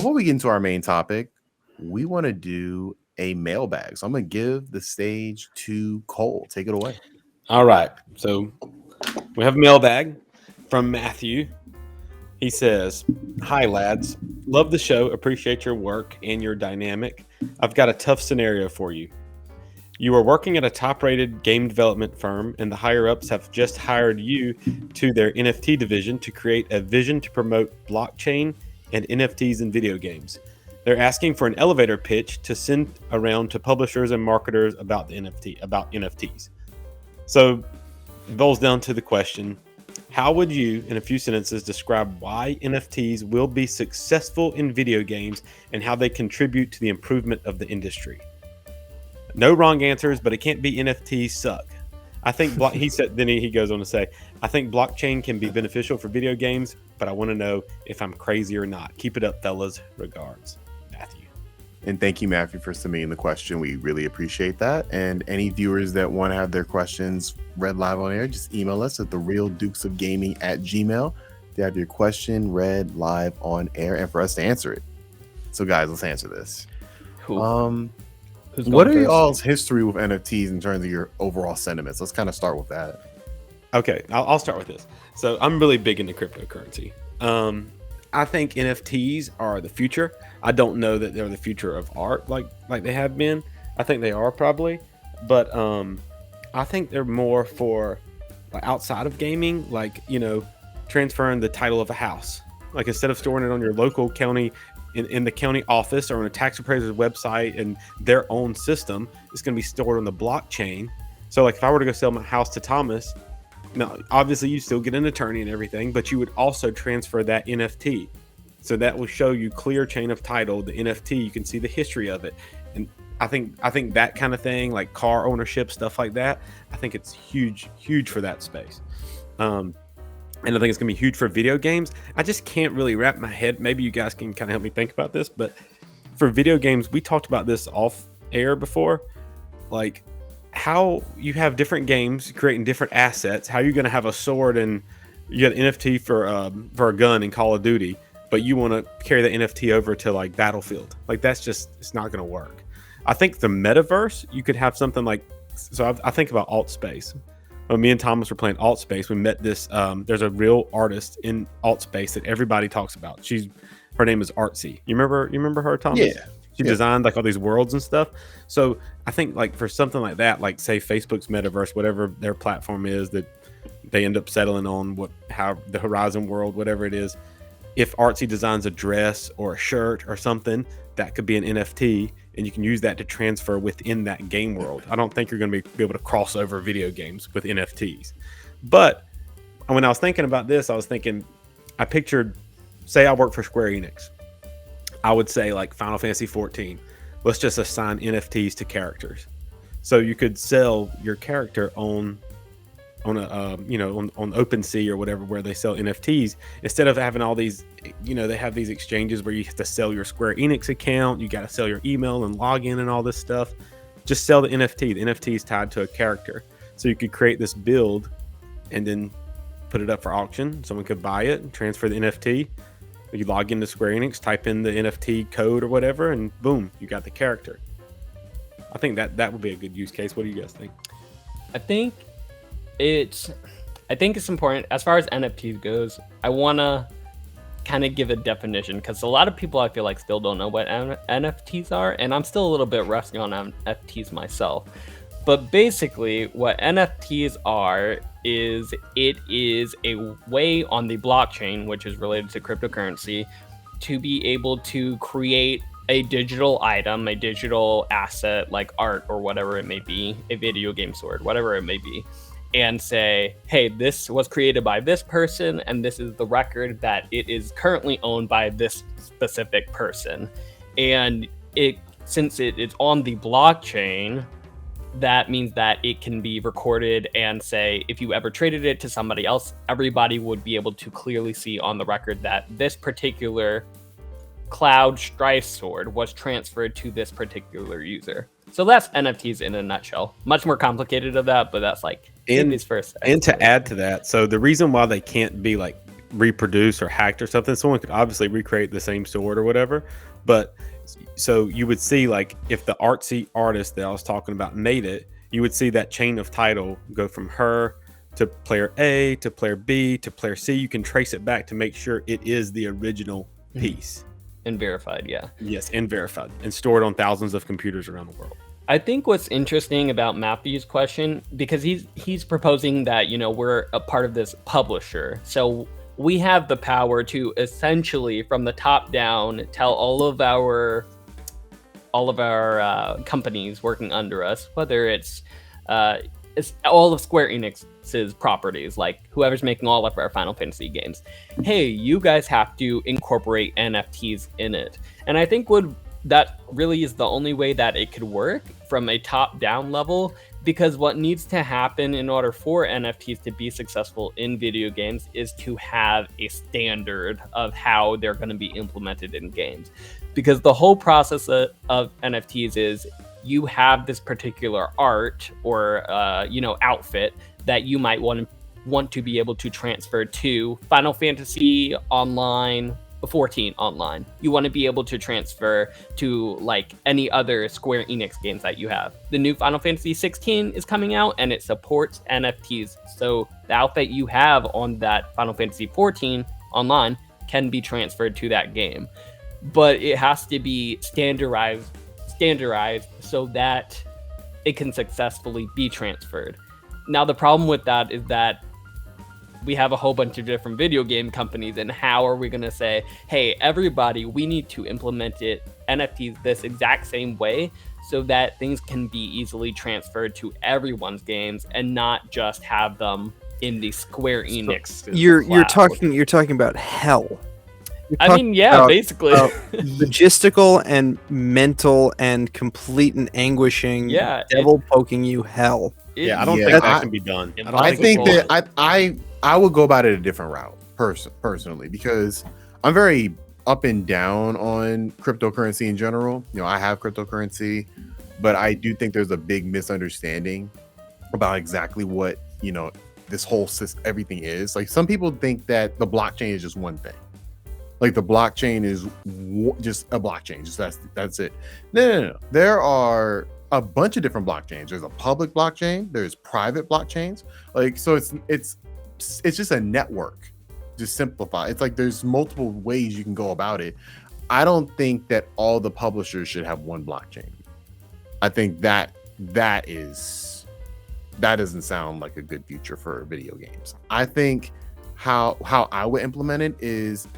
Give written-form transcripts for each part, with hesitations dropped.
before we get into our main topic, we want to do a mailbag. So I'm going to give the stage to Cole. Take it away. All right. So we have a mailbag from Matthew. He says, "Hi, lads. Love the show. Appreciate your work and your dynamic. I've got a tough scenario for you. You are working at a top-rated game development firm, and the higher-ups have just hired you to their NFT division to create a vision to promote blockchain and NFTs in video games. They're asking for an elevator pitch to send around to publishers and marketers about NFTs. So it boils down to the question, how would you, in a few sentences, describe why NFTs will be successful in video games and how they contribute to the improvement of the industry? No wrong answers, but it can't be NFTs suck. I think he said. Then he goes on to say, I think blockchain can be beneficial for video games, but I want to know if I'm crazy or not. Keep it up, fellas. Regards, Matthew." And thank you, Matthew, for submitting the question. We really appreciate that. And any viewers that want to have their questions read live on air, just email us at therealdukesofgaming@gmail.com to have your question read live on air and for us to answer it. So, guys, let's answer this. Cool. What are y'all's history with NFTs in terms of your overall sentiments? Let's kind of start with that. Okay, I'll start with this. So I'm really big into cryptocurrency. I think NFTs are the future. I don't know that they're the future of art like they have been. I think they are probably, but I think they're more for outside of gaming, transferring the title of a house. Like instead of storing it on your local county in the county office or on a tax appraiser's website and their own system, it's going to be stored on the blockchain. So like if I were to go sell my house to Thomas, now obviously you still get an attorney and everything, but you would also transfer that NFT. So that will show you clear chain of title, the NFT, you can see the history of it. And I think that kind of thing, like car ownership, stuff like that, I think it's huge for that space. And I think it's going to be huge for video games. I just can't really wrap my head. Maybe you guys can kind of help me think about this. But for video games, we talked about this off air before. Like how you have different games creating different assets. How you're going to have a sword and you got an NFT for a gun in Call of Duty, but you want to carry the NFT over to like Battlefield. Like that's it's not going to work. I think the metaverse, you could have something like, so I think about alt space. When me and Thomas were playing Alt Space, we met this. There's a real artist in Alt Space that everybody talks about. Her name is Artsy. You remember her, Thomas? Yeah. She designed like all these worlds and stuff. So I think like for something like that, like say Facebook's metaverse, whatever their platform is that they end up settling on, how the Horizon world, whatever it is. If Artsy designs a dress or a shirt or something, that could be an NFT, and you can use that to transfer within that game world. I don't think you're going to be able to cross over video games with NFTs. But when I was thinking about this, I pictured, say I work for Square Enix. I would say like Final Fantasy 14. Let's just assign NFTs to characters. So you could sell your character on OpenSea or whatever, where they sell NFTs, instead of having all these, they have these exchanges where you have to sell your Square Enix account, you got to sell your email and login and all this stuff. Just sell the NFT. The NFT is tied to a character, so you could create this build and then put it up for auction. Someone could buy it and transfer the NFT. You log into Square Enix, type in the NFT code or whatever, and boom, you got the character. I think that would be a good use case. What do you guys think? I think it's important as far as NFTs goes. I want to kind of give a definition because a lot of people I feel like still don't know what NFTs are, and I'm still a little bit rusty on NFTs myself. But basically what NFTs are is it is a way on the blockchain, which is related to cryptocurrency, to be able to create a digital item, a digital asset like art or whatever it may be, a video game sword, whatever it may be, and say, hey, this was created by this person, and this is the record that it is currently owned by this specific person. And since it is on the blockchain, that means that it can be recorded and say, if you ever traded it to somebody else, everybody would be able to clearly see on the record that this particular Cloud Strife sword was transferred to this particular user. So that's NFTs in a nutshell. Much more complicated of that, but that's like in these first. And to add to that, so the reason why they can't be like reproduced or hacked or something, someone could obviously recreate the same sword or whatever. But so you would see, like, if the artsy artist that I was talking about made it, you would see that chain of title go from her to player A to player B to player C. You can trace it back to make sure it is the original piece. And verified, yeah. Yes, and verified and stored on thousands of computers around the world. I think what's interesting about Matthew's question, because he's proposing that, you know, we're a part of this publisher. So we have the power to essentially, from the top down, tell all of our companies working under us, whether it's all of Square Enix's properties, like whoever's making all of our Final Fantasy games, hey, you guys have to incorporate NFTs in it. And I think that really is the only way that it could work from a top-down level, because what needs to happen in order for NFTs to be successful in video games is to have a standard of how they're going to be implemented in games. Because the whole process of NFTs is you have this particular art or outfit that you might want to be able to transfer to Final Fantasy Online 14 online. You want to be able to transfer to like any other Square Enix games that you have. The new Final Fantasy 16 is coming out and it supports NFTs. So the outfit you have on that Final Fantasy 14 online can be transferred to that game. But it has to be standardized so that it can successfully be transferred. Now the problem with that is that we have a whole bunch of different video game companies, and how are we going to say, hey, everybody, we need to implement NFTs this exact same way so that things can be easily transferred to everyone's games and not just have them in the Square Enix. You're talking about hell. I mean, yeah, basically. Logistical and mental and complete and anguishing, devil poking you hell. I don't think that can be done. I think that I would go about it a different route personally, because I'm very up and down on cryptocurrency in general. You know, I have cryptocurrency, but I do think there's a big misunderstanding about exactly what, you know, this whole system, everything is. Like, some people think that the blockchain is just one thing. Like, the blockchain is just a blockchain. Just that's it. No. There are a bunch of different blockchains. There's a public blockchain. There's private blockchains. Like, so it's just a network. Just simplify. It's like there's multiple ways you can go about it. I don't think that all the publishers should have one blockchain. I think that doesn't sound like a good future for video games. I think how I would implement it is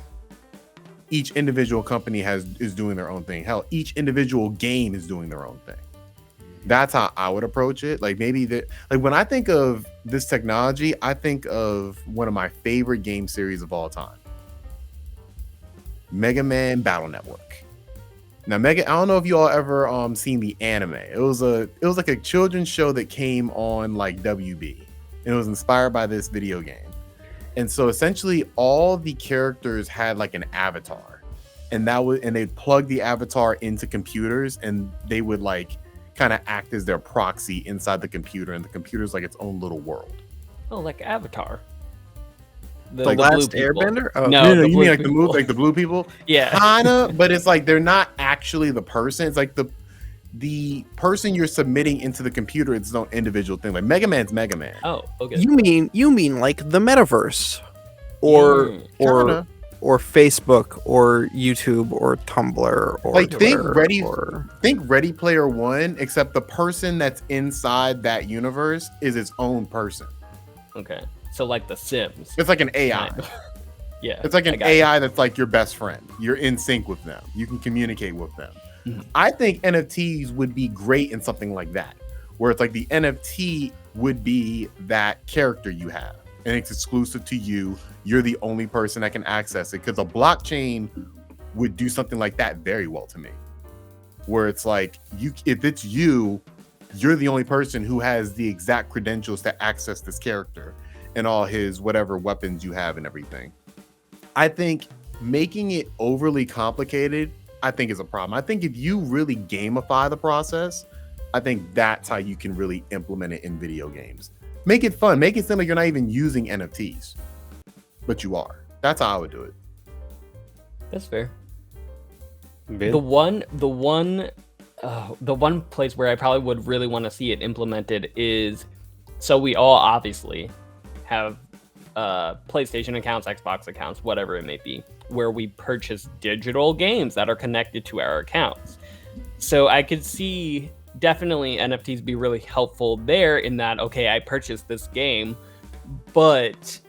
each individual company is doing their own thing. Hell, each individual game is doing their own thing. That's how I would approach it. Like, maybe when I think of this technology, I think of one of my favorite game series of all time, Mega Man Battle Network. Now, I don't know if you all ever seen the anime. It was like a children's show that came on like WB, and it was inspired by this video game. And so essentially all the characters had like an avatar, and they'd plug the avatar into computers, and they would like kind of act as their proxy inside the computer, and the computer's like its own little world. Oh, like Avatar. The Last Airbender? Oh. No, you mean like the blue people? Yeah. Kinda, but it's like they're not actually the person. It's like the person you're submitting into the computer, it's its own individual thing. Like Mega Man's Mega Man. Oh, okay. You mean like the metaverse, or Facebook, or YouTube, or Tumblr, or like Twitter, think Ready Player One, except the person that's inside that universe is its own person. Okay, so like The Sims. It's like an AI. Kind of. Yeah, it's like an AI that's like your best friend. You're in sync with them. You can communicate with them. Mm-hmm. I think NFTs would be great in something like that, where it's like the NFT would be that character you have, and it's exclusive to you. You're the only person that can access it, because a blockchain would do something like that very well to me, where it's like if it's you're the only person who has the exact credentials to access this character and all his whatever weapons you have and everything. I think making it overly complicated, I think, is a problem. I think if you really gamify the process, I think that's how you can really implement it in video games. Make it fun. Make it seem like you're not even using NFTs, but you are. That's how I would do it. That's fair. Vin? The one place where I probably would really want to see it implemented is, so we all obviously have PlayStation accounts, Xbox accounts, whatever it may be, where we purchase digital games that are connected to our accounts. So I could see definitely NFTs be really helpful there in that, okay, I purchased this game, but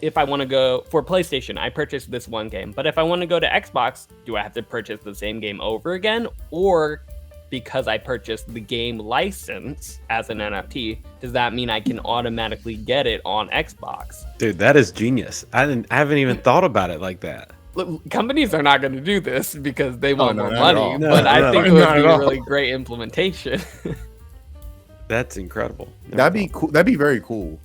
if I want to go for PlayStation, I purchased this one game, but if I want to go to Xbox, do I have to purchase the same game over again? Or because I purchased the game license as an NFT, does that mean I can automatically get it on Xbox? Dude, that is genius. I haven't even thought about it like that. Look, companies are not going to do this because they want no, more not at money, all. No, but I no, think it not would at be a all. really great implementation. That's incredible. That'd be cool. That'd be very cool.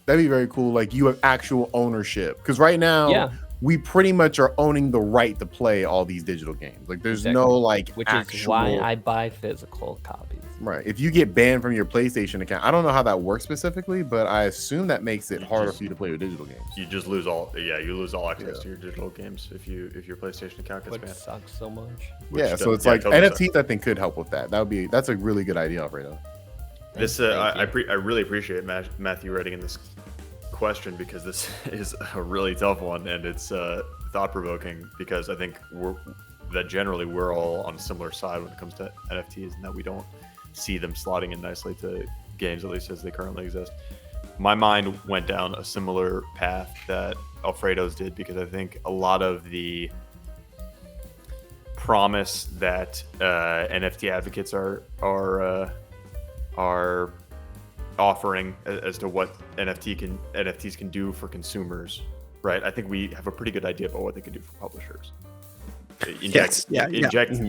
That'd be very cool. Like you have actual ownership, because right now, Yeah. we pretty much are owning the right to play all these digital games. Like there's no like Which actual, is why I buy physical copies. right. If you get banned from your PlayStation account, I don't know how that works specifically, but I assume that makes it harder for you to play with digital games. You just lose all. Yeah, you lose all access Yeah. to your digital games if your PlayStation account gets Which banned. sucks so much. Yeah, so does- it's like totally NFTs. I think could help with that. That's a really good idea, Alfredo. This Thank I you. really appreciate Matthew writing in this question, because this is a really tough one, and it's thought provoking, because I think generally we're all on a similar side when it comes to NFTs, and that we don't see them slotting in nicely to games, at least as they currently exist. My mind went down a similar path that Alfredo's did, because I think a lot of the promise that NFT advocates are offering as to what NFTs can do for consumers, right? I think we have a pretty good idea about what they can do for publishers. Inject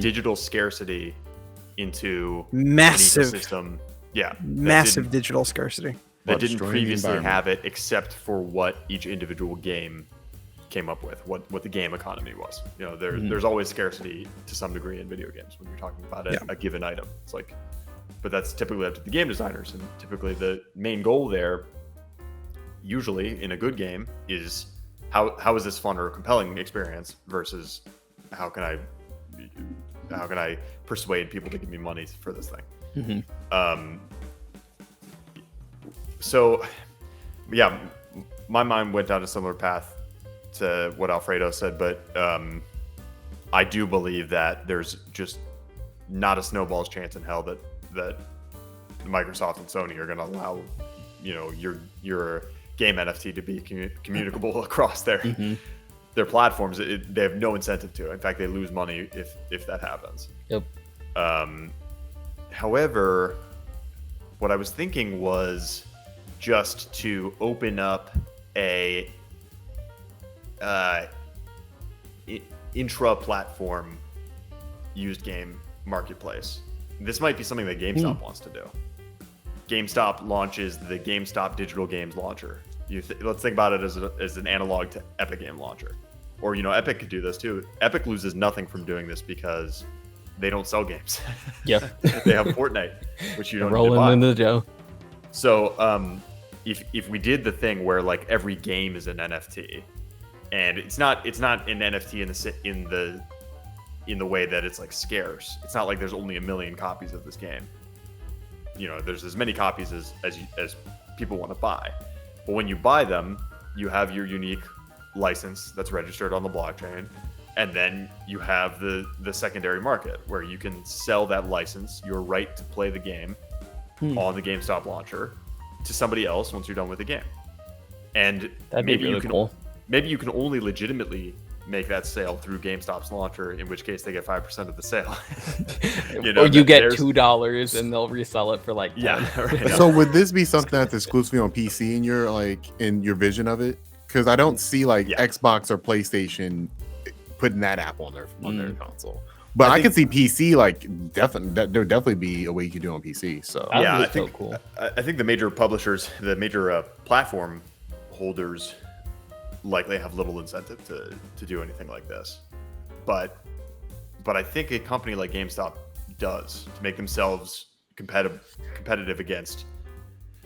digital scarcity into Massive, an ecosystem. Yeah, massive digital scarcity. that didn't destroying the previously environment. have it, except for what each individual game came up with, what the game economy was. You know, there's always scarcity to some degree in video games when you're talking about a given item. It's like, but that's typically up to the game designers, and typically the main goal there, usually in a good game, is how is this fun or a compelling experience versus how can I persuade people to give me money for this thing. So yeah, my mind went down a similar path to what Alfredo said, but I do believe that there's just not a snowball's chance in hell that Microsoft and Sony are going to allow, you know, your game NFT to be communicable across their platforms. They have no incentive to. In fact, they lose money if that happens. Yep. However, what I was thinking was just to open up a intra-platform used game marketplace. This might be something that GameStop wants to do. GameStop launches the GameStop digital games launcher. Let's think about it as an analog to Epic Game Launcher. Or, you know, Epic could do this too. Epic loses nothing from doing this because they don't sell games. Yep. They have Fortnite, which you don't need to Rolling buy. into the Joe. So if we did the thing where like every game is an NFT, and it's not an NFT in the way that it's like scarce. It's not like there's only 1 million copies of this game. You know, there's as many copies as people want to buy. But when you buy them, you have your unique license that's registered on the blockchain, and then you have the secondary market where you can sell that license, your right to play the game on the GameStop launcher, to somebody else once you're done with the game. And That'd be really cool. Maybe you can only legitimately make that sale through GameStop's launcher, in which case they get 5% of the sale. Or you get $2 and they'll resell it for like 10. Yeah. Right. So would this be something that's exclusively on PC in your vision of it? Because I don't see like Xbox or PlayStation putting that app on their console. But I can see PC there would definitely be a way you could do it on PC. So That'd Yeah, be I think so cool. I think the major publishers, the major platform holders, likely have little incentive to do anything like this. But I think a company like GameStop does, to make themselves competitive against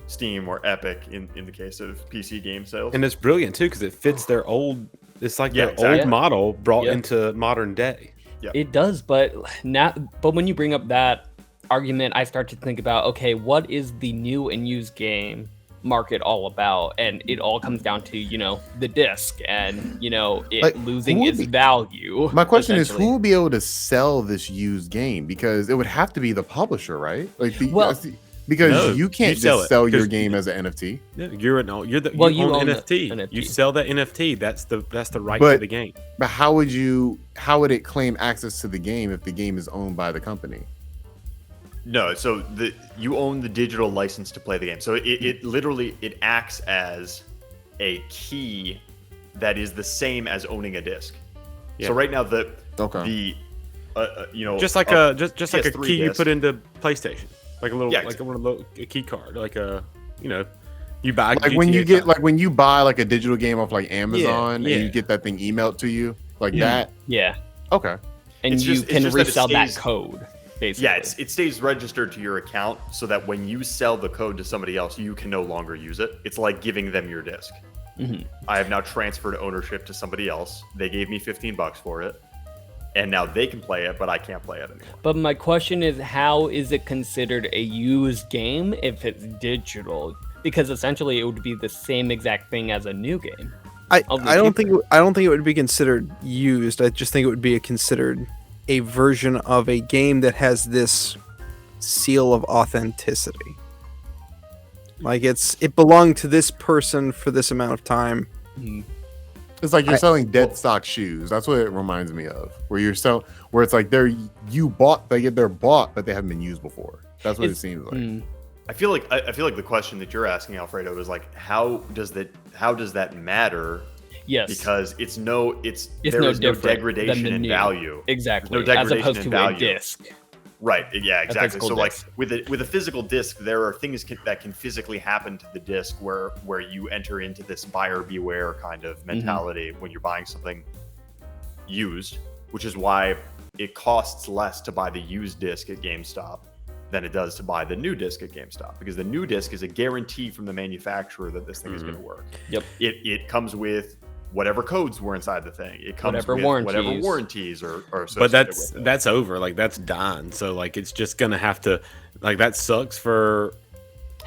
Steam or Epic in the case of PC game sales. And it's brilliant too because it fits their old. It's like their exactly. old model brought Yeah. into modern day. It does, but when you bring up that argument, I start to think about, okay, what is the new and used game market all about? And it all comes down to, the disc and, it Like, losing who would its be- value. My question is, essentially. who will be able to sell this used game? Because it would have to be the publisher, right? Because No, you can't you sell just it, sell your 'cause- game as an NFT. Yeah, you're you own you the own the NFT. NFT. You sell that NFT. That's the right But- to the game. But how would it claim access to the game if the game is owned by the company? No, so you own the digital license to play the game. So it literally acts as a key that is the same as owning a disc. Yeah. So right now Okay. Just like a PS3 key you disc. put into PlayStation, like a little Yeah, a key card, like you buy Like when you GTA get time. like when you buy like a digital game off like Amazon yeah. and you get that thing emailed to you like Yeah. that. Yeah. Okay. And It's you just- it's can just that it resell that stays- code, basically. Yeah, it stays registered to your account so that when you sell the code to somebody else, you can no longer use it. It's like giving them your disc. Mhm. I have now transferred ownership to somebody else. They gave me $15 for it, and now they can play it, but I can't play it anymore. But my question is, how is it considered a used game if it's digital? Because essentially it would be the same exact thing as a new game. I Of the don't cheaper. think it would be considered used. I just think it would be considered a version of a game that has this seal of authenticity. Like it belonged to this person for this amount of time. It's like you're I- selling dead stock shoes. That's what it reminds me of. Where it's like they're bought, but they haven't been used before. That's what it It's- seems like. I feel like the question that you're asking, Alfredo, is like how does that matter? Yes. Because there It's is no no different than degradation the in new. value. Exactly. No degradation as opposed in to value. a disc. Right. Yeah. Exactly. physical So like disc. with a physical disc, there are things that can physically happen to the disc where you enter into this buyer beware kind of mentality when you're buying something used, which is why it costs less to buy the used disc at GameStop than it does to buy the new disc at GameStop, because the new disc is a guarantee from the manufacturer that this thing is going to work. Yep. It comes with whatever codes were inside the thing. It comes Whatever with whatever warranties. warranties are associated But with it. that's over. Like that's done. So like it's just gonna have to like that sucks for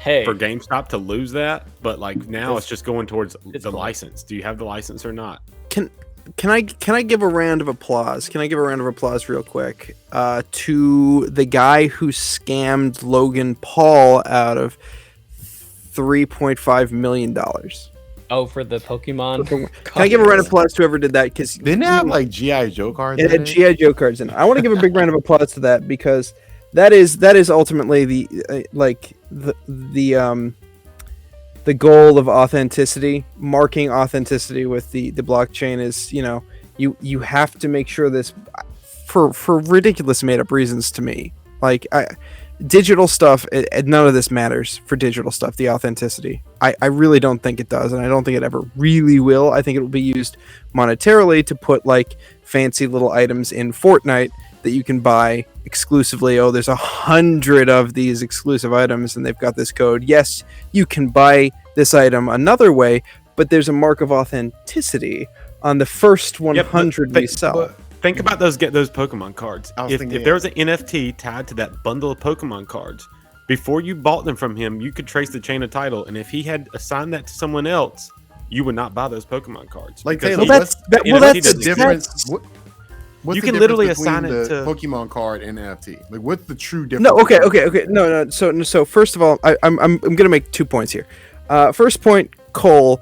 Hey. GameStop to lose that. But like now it's just going towards It's the cool. license. Do you have the license or not? Can I give a round of applause? Can I give a round of applause real quick to the guy who scammed Logan Paul out of $3.5 million? Oh, for the Pokemon. Can I give a round of applause to whoever did that? Because Didn't it have like GI Joe cards? it in had it? GI Joe cards in it. I want to give a big round of applause to that because that is ultimately the goal of authenticity. Marking authenticity with the blockchain is, you have to make sure this for ridiculous made up reasons to me. Like digital stuff, none of this matters for digital stuff. The authenticity, I really don't think it does, and I don't think it ever really will. I think it will be used monetarily to put like fancy little items in Fortnite that you can buy exclusively. Oh, there's 100 of these exclusive items, and they've got this code. Yes, you can buy this item another way, but there's a mark of authenticity on the first 100 we sell. Think about those Pokemon cards. I was thinking, If there was an NFT tied to that bundle of Pokemon cards, before you bought them from him, you could trace the chain of title, and if he had assigned that to someone else, you would not buy those Pokemon cards. Like, because Taylor, he- what's NFT the doesn't difference? exist. What's You the can difference literally between assign it the to- Pokemon card and NFT. Like, what's the true difference? No, okay. No. So first of all, I'm gonna make 2 points here. First point, Cole.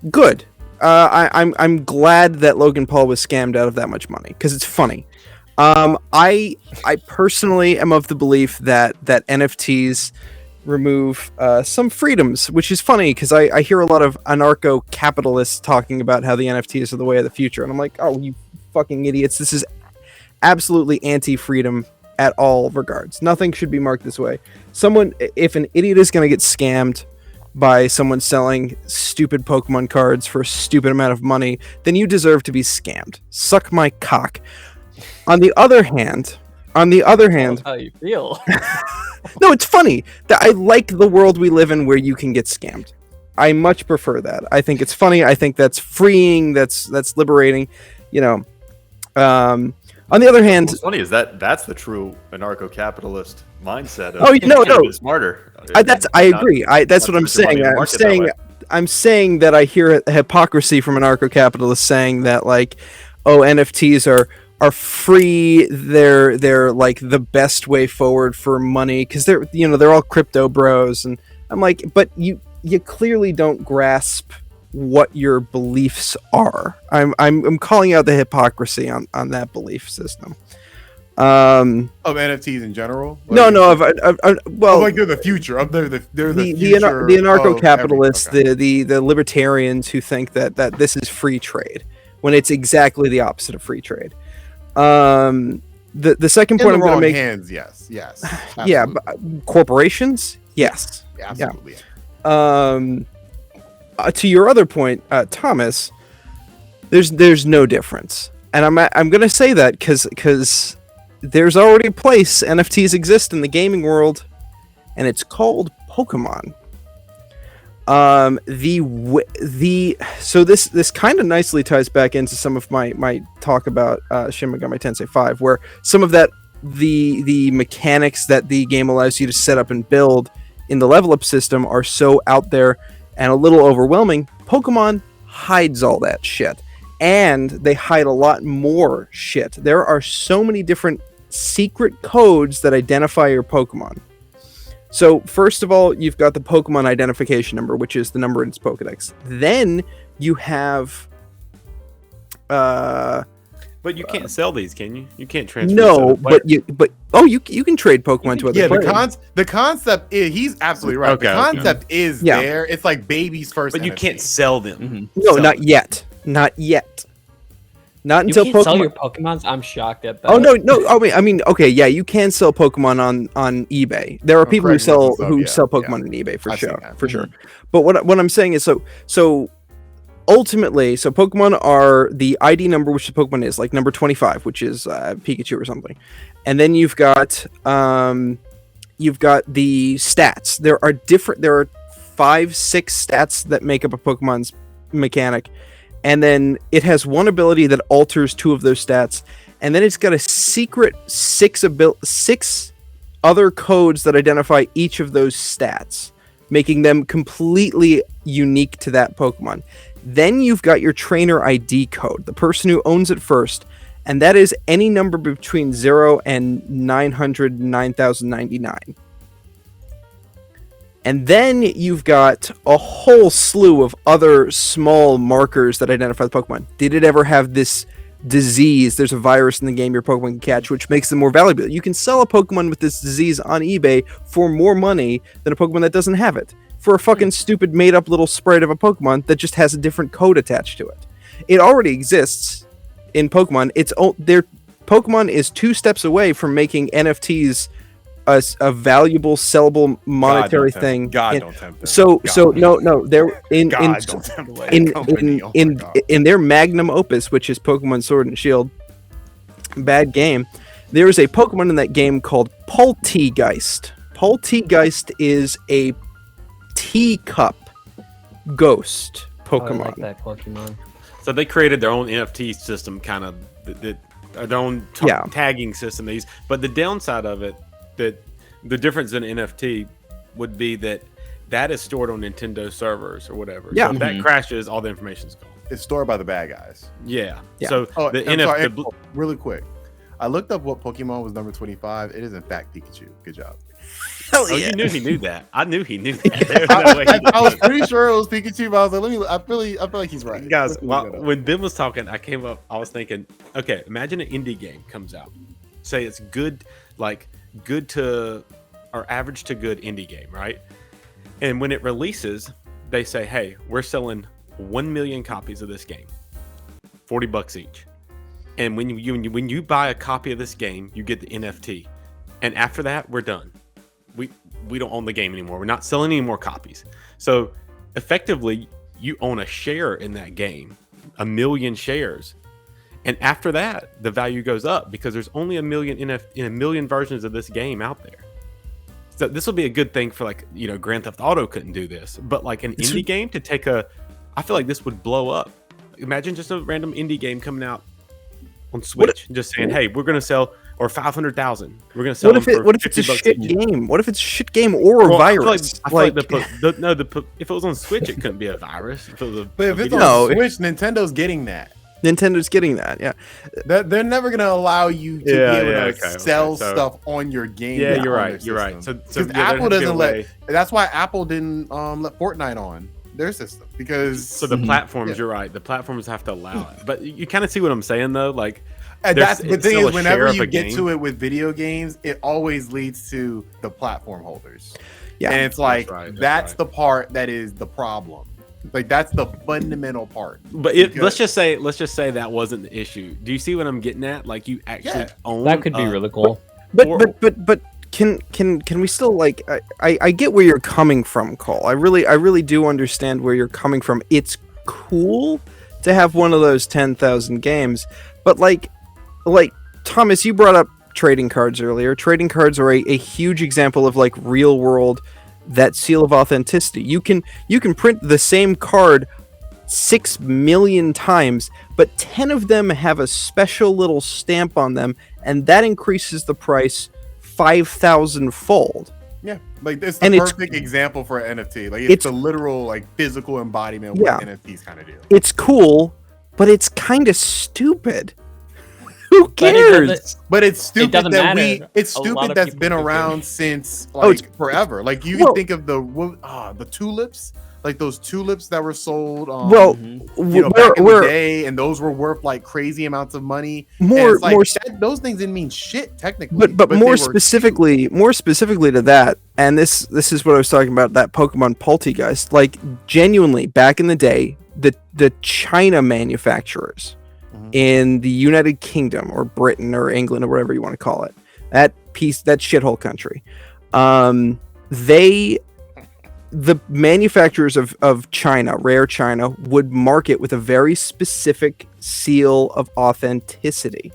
Good. I'm glad that Logan Paul was scammed out of that much money because it's funny. I personally am of the belief that NFTs remove some freedoms, which is funny because I hear a lot of anarcho-capitalists talking about how the NFTs are the way of the future, and I'm like, oh, you fucking idiots! This is absolutely anti-freedom at all regards. Nothing should be marked this way. If an idiot is going to get scammed by someone selling stupid Pokemon cards for a stupid amount of money, then you deserve to be scammed. Suck my cock. On the other hand, That's how you feel. No, it's funny that I like the world we live in where you can get scammed. I much prefer that. I think it's funny. I think that's freeing. That's liberating. You know. On the other hand, What's funny is that's the true anarcho-capitalist mindset. Of Oh, no. smarter. I agree. That's what I'm saying. I'm saying that I hear hypocrisy from anarcho-capitalists saying that like, oh, NFTs are free. They're like the best way forward for money because they're all crypto bros, and I'm like, but you clearly don't grasp what your beliefs are. I'm calling out the hypocrisy on that belief system. Of NFTs in general. Well, like they're the future. They're the future the anarcho-capitalists, okay. the libertarians who think that this is free trade when it's exactly the opposite of free trade. The second point I'm going to make. Hands, yes. Yeah, but corporations, yes, absolutely. Yeah. To your other point, Thomas, there's no difference, and I'm going to say that because there's already a place NFTs exist in the gaming world, and it's called Pokemon. So this kind of nicely ties back into some of my talk about Shin Megami Tensei 5, where some of that the mechanics that the game allows you to set up and build in the level up system are so out there and a little overwhelming. Pokemon hides all that shit, and they hide a lot more shit. There are so many different secret codes that identify your Pokemon. So first of all, you've got the Pokemon identification number, which is the number in its Pokedex. Then you have but you can't sell these, can you? You can't transfer. No, you can trade Pokemon to other players. The concept is, he's absolutely right. Okay, the concept is there. It's like baby's first. But you NFT. can't sell them. Mm-hmm. No, not yet. Not until you can't sell your Pokemons. I'm shocked at that. Oh no! I mean, okay, yeah, you can sell Pokemon on eBay. There are people who sell Pokemon on eBay for sure. But what I'm saying is, so ultimately, so Pokemon are the ID number, which the Pokemon is like number 25, which is Pikachu or something, and then you've got the stats. There are 5-6 stats that make up a Pokemon's mechanic. And then it has one ability that alters 2 of those stats. And then it's got a secret 6 other codes that identify each of those stats, making them completely unique to that Pokemon. Then you've got your trainer ID code, the person who owns it first. And that is any number between 0 and 900,099. And then you've got a whole slew of other small markers that identify the Pokemon. Did it ever have this disease? There's a virus in the game your Pokemon can catch, which makes them more valuable. You can sell a Pokemon with this disease on eBay for more money than a Pokemon that doesn't have it. For a fucking stupid made-up little sprite of a Pokemon that just has a different code attached to it. It already exists in Pokemon. Their Pokemon is 2 steps away from making NFTs a valuable sellable monetary thing. God don't tempt them. So no, they're in their magnum opus, which is Pokemon Sword and Shield. Bad game. There is a Pokemon in that game called Poltegeist. Poltegeist is a teacup ghost Pokemon. I like that Pokemon. So they created their own NFT system, kind of their own tagging system. But the downside of it, that the difference in NFT would be that is stored on Nintendo servers or whatever. Yeah. So if that crashes, all the information's gone. It's stored by the bad guys. Yeah. Yeah. So the NFT. Really quick, I looked up what Pokemon was number 25. It is in fact Pikachu. Good job. Hell Oh, yeah. you knew he knew that. I knew he knew that. There was no way he didn't. I was pretty sure it was Pikachu, but I was like, I feel like he's right. Guys, when Ben was talking, I was thinking, okay, imagine an indie game comes out. Say it's good to or average to good indie game, right? And when it releases, they say, hey, we're selling 1 million copies of this game, $40 each. And when you buy a copy of this game, you get the NFT. And after that, we're done. We don't own the game anymore. We're not selling any more copies. So effectively, you own a share in that game, 1 million shares. And after that, the value goes up because there's only 1 million in 1 million versions of this game out there. So this will be a good thing for like, you know, Grand Theft Auto couldn't do this, but like an indie game to take I feel like this would blow up. Imagine just a random indie game coming out on Switch, just saying, "Hey, we're gonna sell or 500,000. We're gonna sell them for what if it's a $50 shit each." game? What if it's a shit game or a Well, virus? I feel like if it was on Switch, it couldn't be a virus. If it was But if it's video on game. Switch, Nintendo's getting that. Nintendo's getting that, yeah. They're never gonna allow you to be able to sell stuff on your game. Yeah, you're right. You're right. So Apple doesn't let. That's why Apple didn't let Fortnite on their system, because so the platforms. You're right. The platforms have to allow it. But you kind of see what I'm saying, though. Like, and that's the thing is, whenever you get game. to it with video games, it always leads to the platform holders. Yeah, and it's like that's right. the part that is the problem. Like that's the fundamental part. But let's just say that wasn't the issue. Do you see what I'm getting at? Like you actually own That could be really cool. But can we still like I get where you're coming from, Cole. I really do understand where you're coming from. It's cool to have one of those 10,000 games, but like Thomas, you brought up trading cards earlier. Trading cards are a huge example of like real world, that seal of authenticity. You can print the same card 6 million times, but 10 of them have a special little stamp on them, and that increases the price 5,000 fold. Yeah, like it's the perfect example for an NFT. Like it's a literal like physical embodiment of what NFTs kind of do. It's cool, but it's kind of stupid. Who cares? But it's stupid it's stupid that's been around since like forever. Like you can think of the tulips, like those tulips that were sold back in the day, and those were worth like crazy amounts of money. Those things didn't mean shit technically. But more specifically to that, and this is what I was talking about, that Pokemon Poltegeist. Like genuinely back in the day, the China manufacturers in the United Kingdom or Britain or England or whatever you want to call it, that shithole country, the manufacturers of China, Rare China, would market with a very specific seal of authenticity,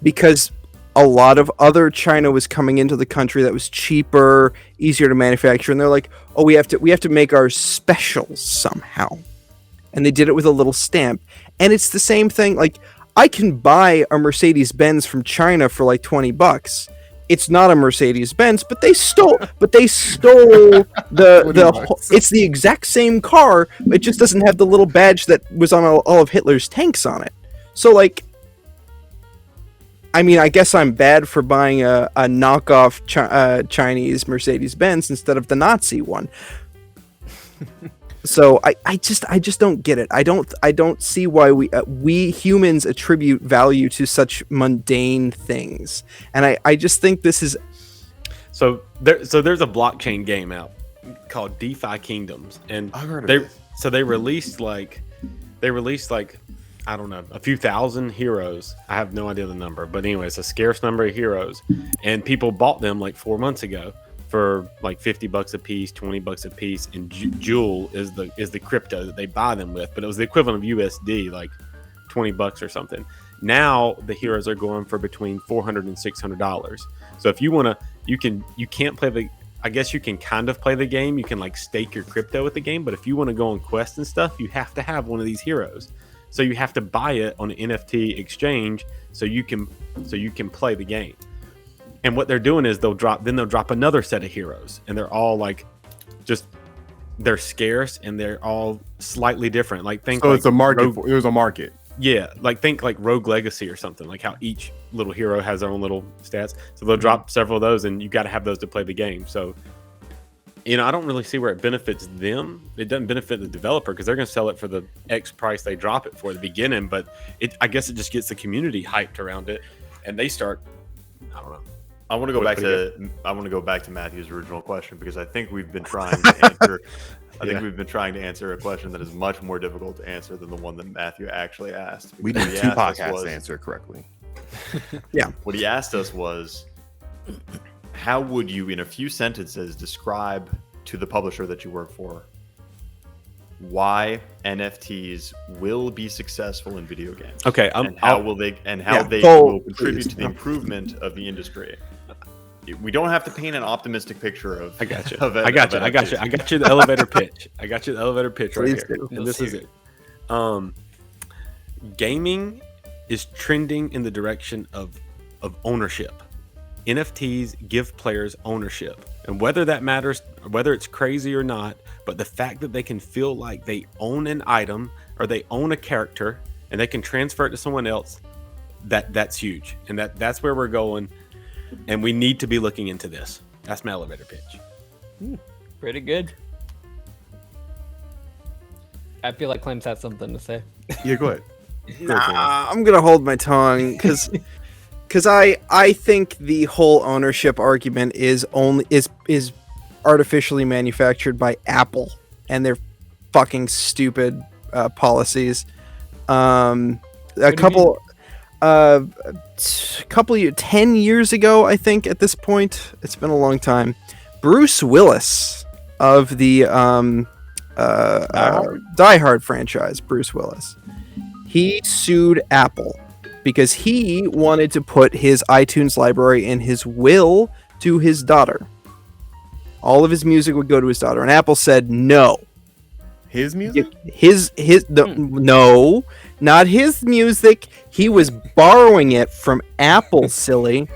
because a lot of other China was coming into the country that was cheaper, easier to manufacture, and they're like, oh, we have to make ours special somehow. And they did it with a little stamp. And it's the same thing. Like, I can buy a Mercedes-Benz from China for like $20. It's not a Mercedes-Benz, but they stole the it's the exact same car. It just doesn't have the little badge that was on all of Hitler's tanks on it. So like, I mean, I guess I'm bad for buying a knockoff Chinese Mercedes-Benz instead of the Nazi one. So I just don't get it. I don't see why we humans attribute value to such mundane things, and I just think this is. So there's a blockchain game out called DeFi Kingdoms, and they released like I don't know, a few thousand heroes. I have no idea the number, but anyway, it's a scarce number of heroes, and people bought them like 4 months ago for like $50 a piece, $20 a piece, and Jewel is the crypto that they buy them with, but it was the equivalent of USD, like $20 or something. Now the heroes are going for between $400 and $600. So if you want to, you can't play I guess you can kind of play the game. You can like stake your crypto with the game, but if you want to go on quests and stuff, you have to have one of these heroes. So you have to buy it on an NFT exchange so you can play the game. And what they're doing is they'll drop another set of heroes, and they're all like, they're scarce and they're all slightly different. Like it's a market. It was a market. Yeah, like think like Rogue Legacy or something. Like how each little hero has their own little stats. So they'll drop several of those, and you got to have those to play the game. So, I don't really see where it benefits them. It doesn't benefit the developer because they're going to sell it for the X price they drop it for at the beginning. But I guess it just gets the community hyped around it, and they start. I don't know. I want to go back to Matthew's original question, because I think we've been trying to answer. We've been trying to answer a question that is much more difficult to answer than the one that Matthew actually asked. We did 2 podcasts to answer it correctly. Yeah. What he asked us was, how would you, in a few sentences, describe to the publisher that you work for why NFTs will be successful in video games? Okay, how they will contribute to the improvement of the industry? we don't have to paint an optimistic picture of. I got you. I got you. I got you the elevator pitch. I got you the elevator pitch right Please here. do. And this is it. Gaming is trending in the direction of ownership. NFTs give players ownership, and whether that matters, whether it's crazy or not, but the fact that they can feel like they own an item or they own a character and they can transfer it to someone else, that's huge, and that's where we're going, and we need to be looking into this. That's my elevator pitch. Pretty good. I feel like Claims has something to say. Yeah, go ahead. I'm gonna hold my tongue because I think the whole ownership argument is artificially manufactured by Apple and their fucking stupid policies. A couple 10 years ago, I think at this point, it's been a long time. Bruce Willis of the Die Hard franchise, Bruce Willis, he sued Apple because he wanted to put his iTunes library in his will to his daughter. All of his music would go to his daughter, and Apple said no. His music? No, not his music. He was borrowing it from Apple, silly.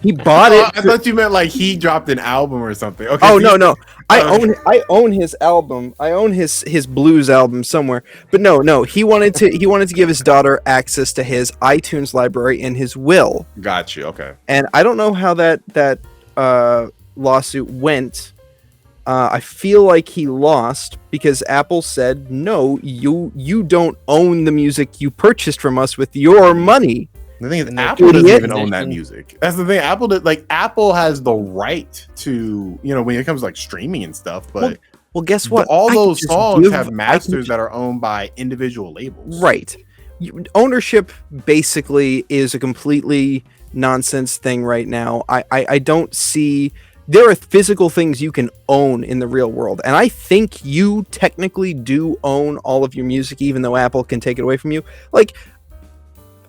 He bought it. I thought you meant like he dropped an album or something. Okay. Oh no. I own his album. I own his blues album somewhere. But no. He wanted to give his daughter access to his iTunes library in his will. Got you. Okay. And I don't know how that lawsuit went. I feel like he lost because Apple said, no, you don't own the music you purchased from us with your money. The thing is, Apple doesn't even own that music. That's the thing. Apple has the right to, when it comes to like streaming and stuff, but well guess what? All those songs have masters that are owned by individual labels. Right. Ownership basically is a completely nonsense thing right now. I don't see. There are physical things you can own in the real world, and I think you technically do own all of your music, even though Apple can take it away from you. Like,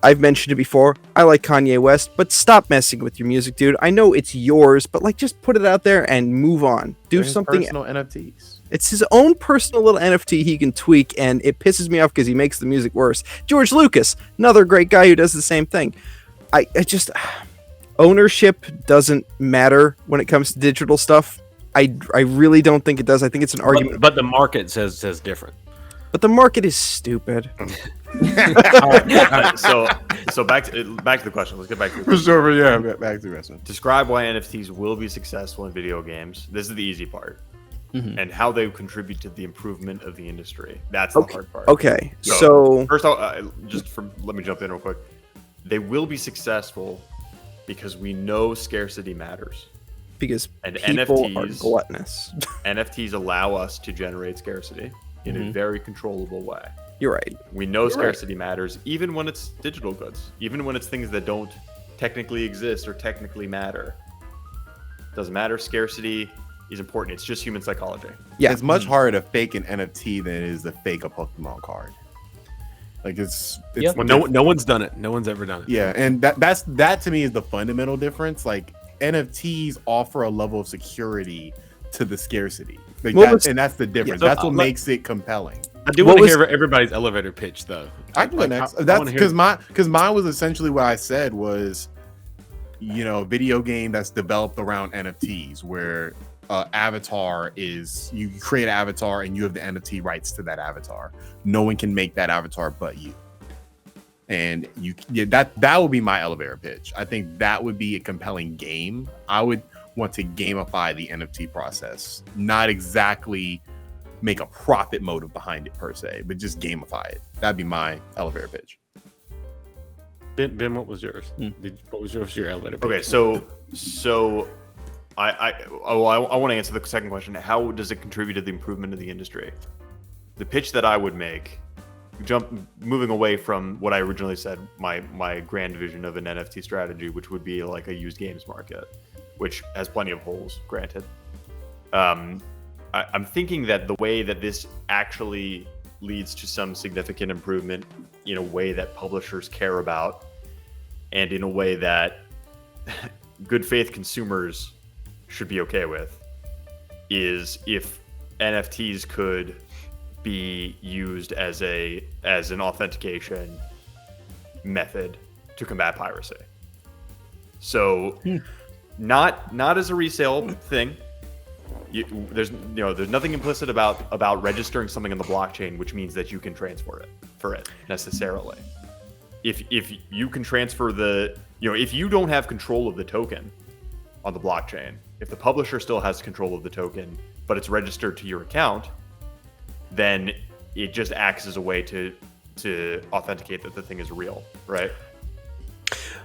I've mentioned it before, I like Kanye West, but stop messing with your music, dude. I know it's yours, but like, just put it out there and move on. Do something. Personal NFTs. It's his own personal little NFT he can tweak, and it pisses me off because he makes the music worse. George Lucas, another great guy who does the same thing. I just... Ownership doesn't matter when it comes to digital stuff. I really don't think it does. I think it's an argument. But the market says different. But the market is stupid. All right. So back to the question. Let's get back to the question. For sure. Yeah. Back to the question. Describe why NFTs will be successful in video games. This is the easy part. Mm-hmm. And how they contribute to the improvement of the industry. That's the hard part. Okay. So first, let me jump in real quick. They will be successful because we know scarcity matters. Because and people NFTs are gluttonous. NFTs allow us to generate scarcity in a very controllable way. You're right. We know scarcity matters, even when it's digital goods, even when it's things that don't technically exist or technically matter. Doesn't matter. Scarcity is important. It's just human psychology. Yeah, it's much harder to fake an NFT than it is to fake a Pokemon card. Like it's well, no one's done it. No one's ever done it. Yeah, and that to me is the fundamental difference. Like NFTs offer a level of security to the scarcity. Like and that's the difference. That's what makes it compelling. I do want to hear everybody's elevator pitch though. I can go next. That's because mine was essentially what I said was, a video game that's developed around NFTs where avatar is you create an avatar and you have the NFT rights to that avatar. No one can make that avatar but you. And that would be my elevator pitch. I think that would be a compelling game. I would want to gamify the NFT process, not exactly make a profit motive behind it per se, but just gamify it. That'd be my elevator pitch. Ben, what was yours? What was your elevator pitch? Okay, so I want to answer the second question. How does it contribute to the improvement of the industry? The pitch that I would make, moving away from what I originally said, my grand vision of an NFT strategy, which would be like a used games market, which has plenty of holes, granted. I'm thinking that the way that this actually leads to some significant improvement in a way that publishers care about, and in a way that good faith consumers should be okay with is if NFTs could be used as an authentication method to combat piracy. So not as a resale thing. There's nothing implicit about registering something on the blockchain, which means that you can transfer it for it necessarily. If you can transfer if you don't have control of the token on the blockchain, if the publisher still has control of the token, but it's registered to your account, then it just acts as a way to authenticate that the thing is real, right?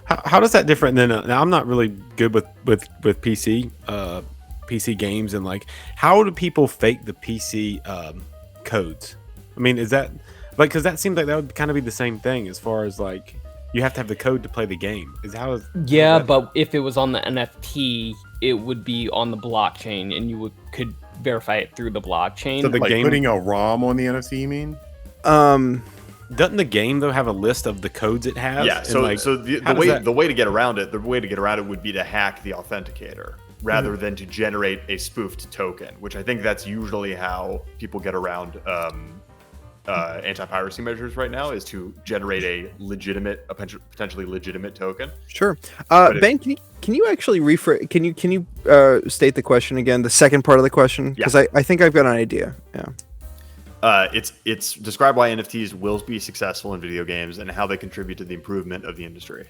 How does that different than now? I'm not really good with PC games, and like, how do people fake the PC codes? I mean, is that like, because that seems like that would kind of be the same thing as far as like you have to have the code to play the game. Yeah, but if it was on the NFT, it would be on the blockchain, and you could verify it through the blockchain. So the game putting a ROM on the NFT, you mean? Doesn't the game though have a list of the codes it has? Yeah. So like, the way to get around it would be to hack the authenticator rather than to generate a spoofed token, which I think that's usually how people get around anti-piracy measures right now, is to generate a potentially legitimate token. Sure. Ben, can you actually rephrase? Can you state the question again? The second part of the question, because I think I've got an idea. Yeah. It's describe why NFTs will be successful in video games and how they contribute to the improvement of the industry.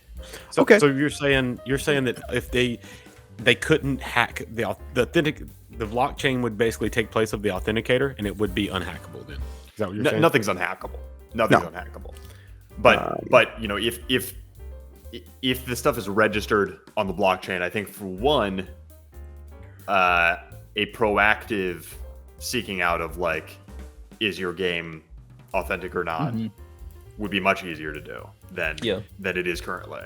So, okay. So you're saying that if they couldn't hack the blockchain would basically take place of the authenticator, and it would be unhackable then. Is that what you're saying? Nothing's unhackable. Unhackable. But if the stuff is registered on the blockchain, I think for one, a proactive seeking out of like, is your game authentic or not, would be much easier to do than it is currently.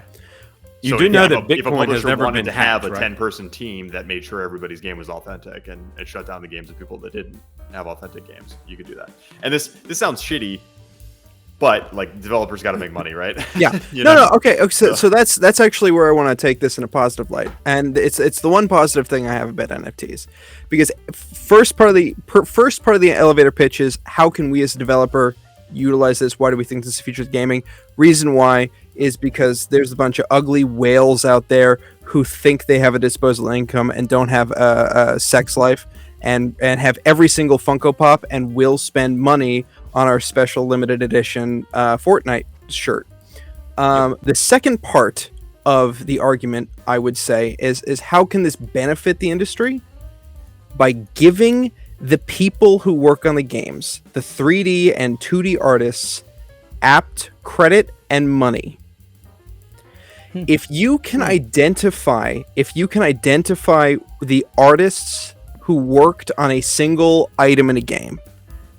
You do know that if a Bitcoin has publisher never wanted been to have hacked, a right? 10-person team that made sure everybody's game was authentic and shut down the games of people that didn't have authentic games, you could do that. And this sounds shitty, but like, developers got to make money, right? Yeah. No. Okay. So that's actually where I want to take this in a positive light, and it's the one positive thing I have about NFTs, because first part of the elevator pitch is, how can we as a developer utilize this? Why do we think this is the future of gaming? Reason why is because there's a bunch of ugly whales out there who think they have a disposable income and don't have a sex life, and have every single Funko Pop and will spend money on our special limited edition Fortnite shirt. The second part of the argument, I would say, is how can this benefit the industry? By giving the people who work on the games, the 3D and 2D artists, apt credit and money. If you can identify the artists who worked on a single item in a game,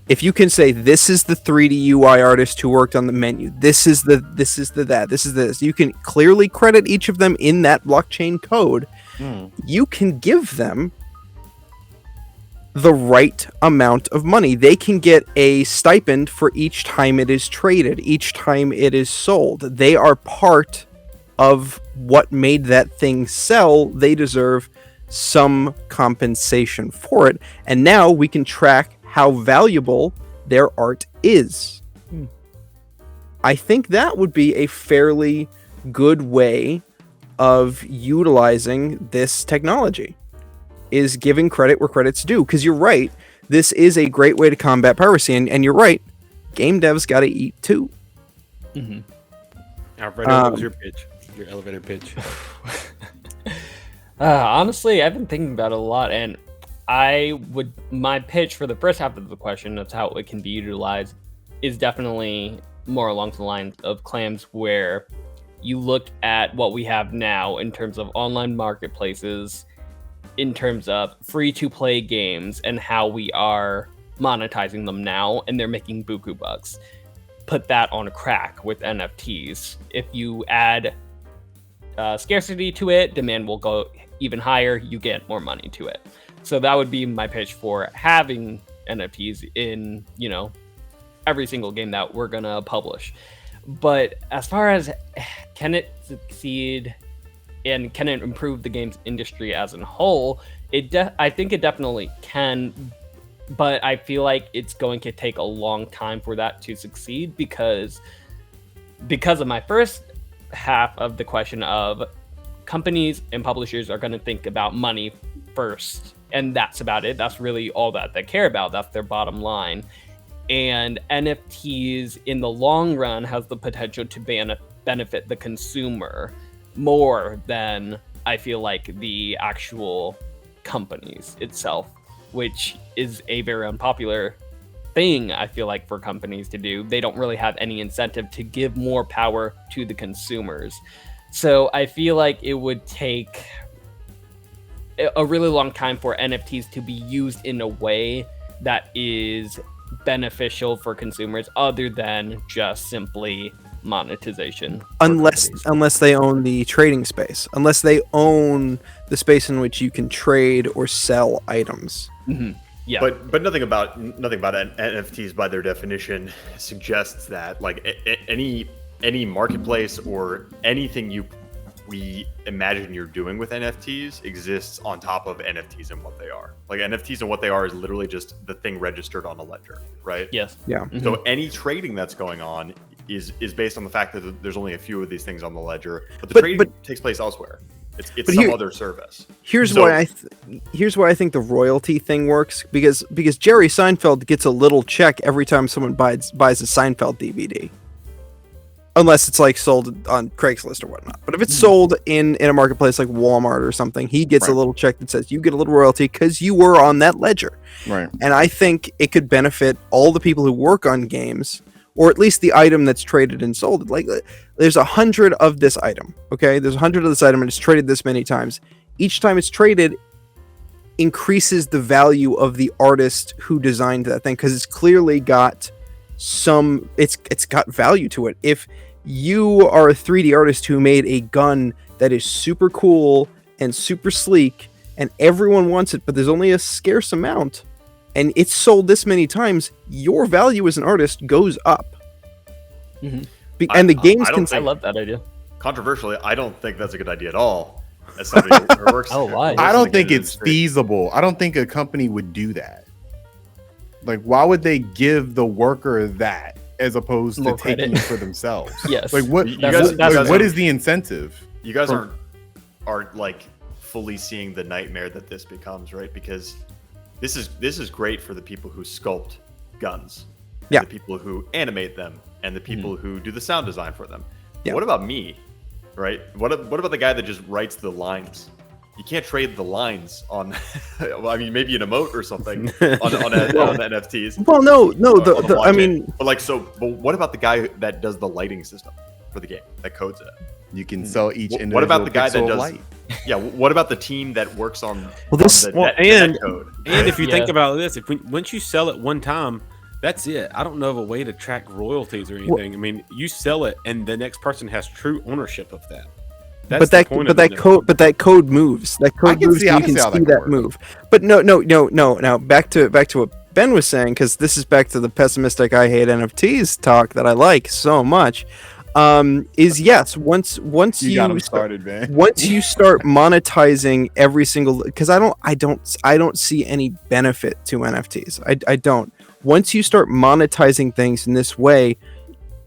if you can say, this is the 3D UI artist who worked on the menu, this is this, you can clearly credit each of them in that blockchain code. You can give them the right amount of money. They can get a stipend for each time it is traded, each time it is sold. They are part of what made that thing sell. They deserve some compensation for it. And now we can track how valuable their art is. I think that would be a fairly good way of utilizing this technology, is giving credit where credit's due. Because you're right, this is a great way to combat piracy, and you're right, game devs got to eat too. Alfredo, what was your pitch? Your elevator pitch? Honestly, I've been thinking about it a lot, and my pitch for the first half of the question of how it can be utilized is definitely more along the lines of clams, where you look at what we have now in terms of online marketplaces, in terms of free-to-play games, and how we are monetizing them now, and they're making buku bucks. Put that on a crack with NFTs. If you add scarcity to it, demand will go even higher, you get more money to it. So that would be my pitch for having NFTs in, every single game that we're gonna publish. But as far as can it succeed and can it improve the games industry as a whole? I think it definitely can, but I feel like it's going to take a long time for that to succeed because of my first half of the question of companies and publishers are going to think about money first, and that's about it. That's really all that they care about. That's their bottom line. And NFTs in the long run has the potential to benefit the consumer more than I feel like the actual companies itself, which is a very unpopular thing, I feel like, for companies to do. They don't really have any incentive to give more power to the consumers. So I feel like it would take a really long time for NFTs to be used in a way that is beneficial for consumers other than just simply monetization. Unless they own the trading space, unless they own the space in which you can trade or sell items. Mm-hmm. Yeah, but nothing about NFTs by their definition suggests that like any marketplace or anything we imagine you're doing with NFTs exists on top of NFTs and what they are. Like NFTs and what they are is literally just the thing registered on a ledger, right? Yes. Yeah. Mm-hmm. So any trading that's going on is based on the fact that there's only a few of these things on the ledger, but the trading takes place elsewhere. It's some other service. Here's why I think the royalty thing works, because Jerry Seinfeld gets a little check every time someone buys a Seinfeld DVD. Unless it's like sold on Craigslist or whatnot. But if it's sold in a marketplace like Walmart or something, he gets a little check that says you get a little royalty because you were on that ledger. Right. And I think it could benefit all the people who work on games, or at least the item that's traded and sold. Like there's 100 of this item. Okay, there's 100 of this item and it's traded this many times. Each time it's traded increases the value of the artist who designed that thing, because it's clearly got it's got value to it. If you are a 3D artist who made a gun that is super cool and super sleek and everyone wants it, but there's only a scarce amount, and it's sold this many times, your value as an artist goes up. Mm-hmm. And the games I love that idea. Controversially, I don't think that's a good idea at all. As somebody who works, why? I don't think it's feasible. I don't think a company would do that. Like, why would they give the worker that as opposed to taking it for themselves? Yes. Like what? You guys what is the incentive? You guys aren't like fully seeing the nightmare that this becomes, right? Because this is great for the people who sculpt guns, yeah, the people who animate them, and the people who do the sound design for them. Yeah. What about me, right? What about the guy that just writes the lines? You can't trade the lines on. Well, I mean, maybe an emote or something on NFTs. Well, no. But what about the guy that does the lighting system for the game, that codes it? You can sell each individual. What about the guy that pixel of does? light? Yeah. What about the team that works on? The net code? And if you Yeah. think about this, once you sell it one time, that's it. I don't know of a way to track royalties or anything. I mean, you sell it, and the next person has true ownership of that. But that code moves. That code moves. You can see that move. But no. Now back to what Ben was saying, because this is back to the pessimistic I hate NFTs talk that I like so much. Yes, once You got him started, man. once you start monetizing every single, because I don't see any benefit to NFTs. I don't. Once you start monetizing things in this way,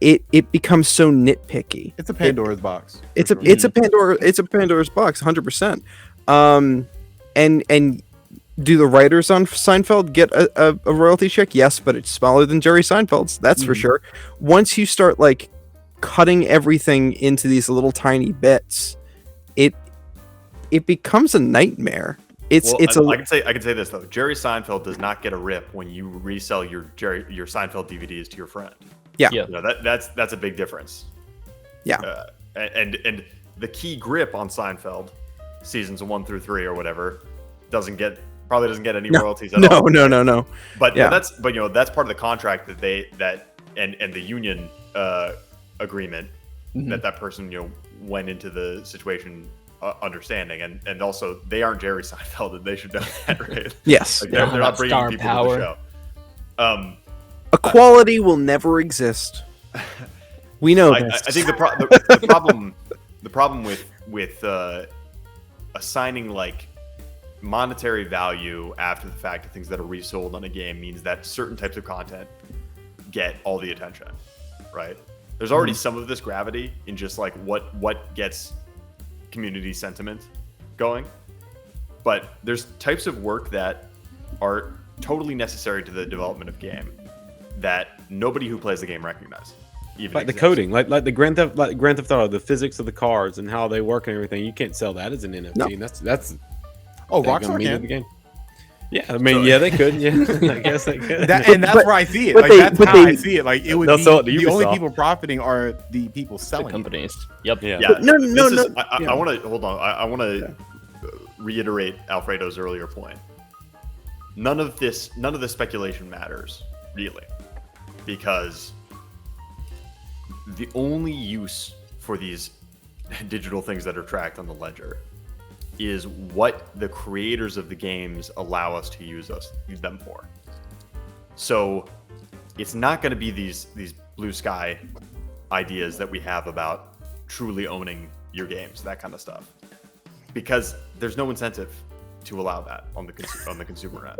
it becomes so nitpicky. It's a Pandora's box. It's a Pandora's box, 100%. And do the writers on Seinfeld get a royalty check? Yes, but it's smaller than Jerry Seinfeld's. That's for sure. Once you start like cutting everything into these little tiny bits, it becomes a nightmare. I can say this though. Jerry Seinfeld does not get a rip when you resell your Seinfeld DVDs to your friend. Yeah. You know, that's a big difference. Yeah. And the key grip on Seinfeld, seasons 1 through 3 or whatever, probably doesn't get any royalties at all. No. But that's part of the contract that and the union agreement that person went into the situation understanding, and also they aren't Jerry Seinfeld, and they should know that, right? Yes. Like, they're not bringing people to the show. Equality will never exist. We know this. I think the problem with assigning like monetary value after the fact to things that are resold on a game means that certain types of content get all the attention, right? There's already some of this gravity in just like what gets community sentiment going, but there's types of work that are totally necessary to the development of game that nobody who plays the game recognizes. Even like exists. the coding, like the Grand Theft Auto, the physics of the cars and how they work and everything. You can't sell that as an NFT. No. And that's Oh, the Rockstar meat of can. the game. Yeah, I mean, yeah, they could. Yeah, I guess they could. And that's where I see it. but Like they- that's but how they- I see it. Like it would They'll be sell it to the only Ubisoft. people profiting are the people The selling it. companies. Yep. Yeah. Yeah, No, this no, is- no, I yeah. want to hold on. I want to reiterate Alfredo's earlier point. None of this speculation matters really, because the only use for these digital things that are tracked on the ledger is what the creators of the games allow us to use them for. So it's not going to be these blue sky ideas that we have about truly owning your games, that kind of stuff, because there's no incentive to allow that on the consumer end.